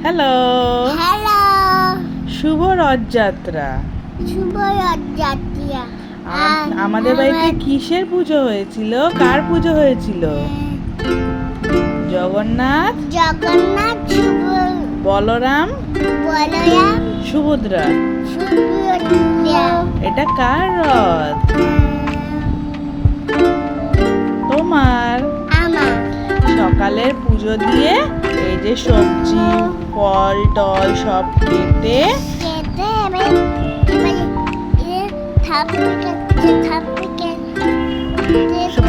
Hello hello শুভ রথযাত্রা। শুভ রথযাত্রা। আমাদের বাড়িতে কিসের পুজো হয়েছিল? কার পুজো হয়েছিল? জগন্নাথ, বলরাম, সুভদ্রা। এটা কার রথ? তোমার। সকালের পুজো দিয়ে এই যে সবজি ফল টল সব কেটে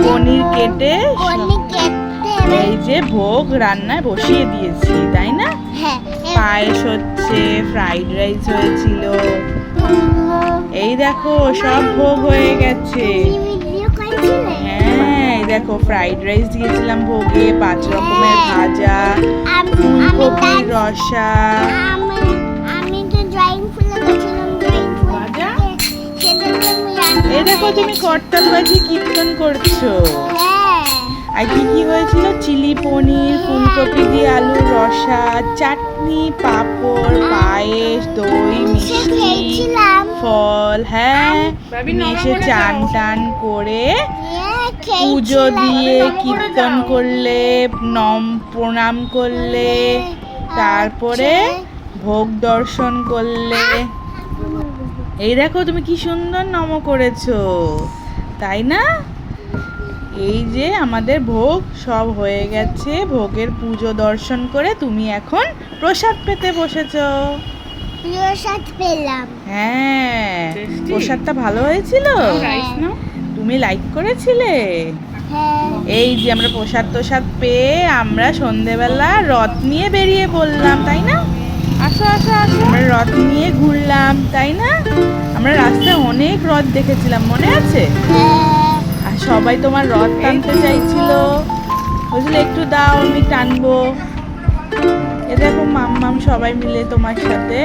পনির কেটে এই যে ভোগ রান্নায় বসিয়ে দিয়েছি, তাই না? পায়েস হচ্ছে, ফ্রাইড রাইস হয়েছিল। এই দেখো সব ভোগ হয়ে গেছে। হ্যাঁ, এই দেখো ফ্রাইড রাইস দিয়েছিলাম ভোগে, 5 রকমের ভাজা, ফুলকপির রসা। এই দেখো তুমি করতাল বাজি কীর্তন করছো। আর কি কি হয়েছিল? চিলি পনির, ফুলকপি দিয়ে আলুর রসা, চাটনি, পাঁপড়, পায়েস, দই, মিষ্টি, ফল। হ্যাঁ, এসে চান টান করে পুজো দিয়ে কীর্তন করলে, প্রণাম করলে, তারপরে ভোগ দর্শন করলে। এই দেখো তুমি কি সুন্দর নম করেছো, তাই না? এই যে আমাদের ভোগ সব হয়ে গেছে। ভোগের পুজো দর্শন করে তুমি এখন প্রসাদ পেতে বসেছো। প্রসাদ পেলাম। হ্যাঁ, প্রসাদটা ভালো হয়েছিল। তুমি লাইক করেছিলে। এই যে আমরা প্রসাদ পেয়ে আমরা সন্ধেবেলা রথ নিয়ে বেরিয়ে পড়লাম, তাই না? আসো আসো আসো, আমরা রথ নিয়ে ঘুরলাম, তাই না? আমরা রাস্তায় অনেক রথ দেখেছিলাম, মনে আছে? আর সবাই তোমার রথ টানতে চাইছিল, বুঝলে? একটু দাও, আমি টানবো। এ দেখো মাম্মাম সবাই মিলে তোমার সাথে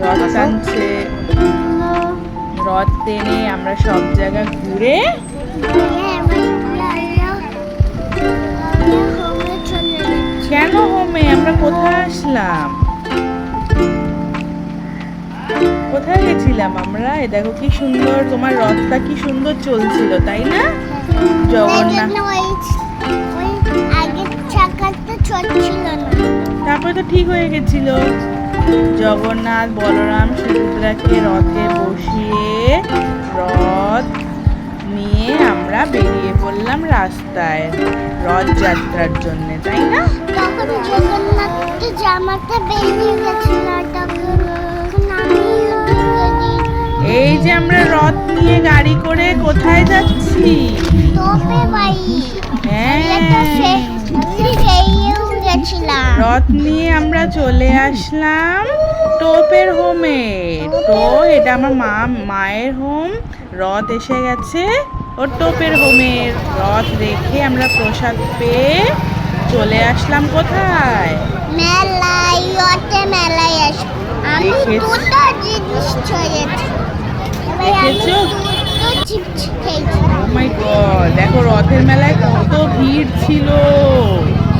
রথ টানছে। রথ টেনে আমরা সব জায়গা ঘুরে কেন হোমে? আমরা কোথায় আসলাম? কোথায় গেছিলাম আমরা? এ দেখো কি সুন্দর, তোমার রথটা কি সুন্দর চলছিল, তাই না? জগন্নাথ। তারপরে তো ঠিক হয়ে গেছিল। জগন্নাথ, বলরাম, সুভদ্রাকে রথে বসিয়ে রথ নিয়ে আমরা বেরিয়ে পড়লাম রাস্তায় রথযাত্রার জন্য, তাই না? তখন জগন্নাথের জামাটা বেরিয়ে গেছিল। এই যে আমরা রথ নিয়ে গাড়ি করে কোথায় যাচ্ছি? রথ নিয়ে আমরা চলে আসলাম টোপের হোমে। তো এটা আমার মায়ের হোম। রথ এসে গেছে ওর টোপের হোমের। রথ রেখে আমরা প্রসাদ পেয়ে চলে আসলাম কোথায়? মেলায়। আমি দুটো জিনিস খেয়েছি। দেখেছো? ও মাই গড, দেখো রথের মেলায় কত ভিড় ছিল।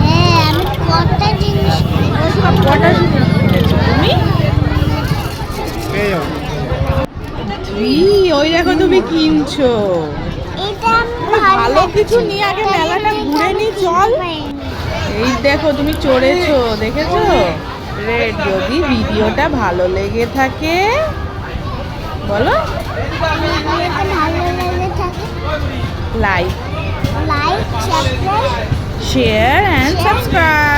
হ্যাঁ, আমি কটা জিনিস কিনেছো তুমি? ওই দেখো তুমি কিনছো। ভালো কিছু নিয়ে আগে মেলাটা ঘুরে নি, চল। এই দেখো তুমি চড়েছো, দেখেছো? যদি ভিডিওটা ভালো লেগে থাকে বলো, like, share and share and subscribe.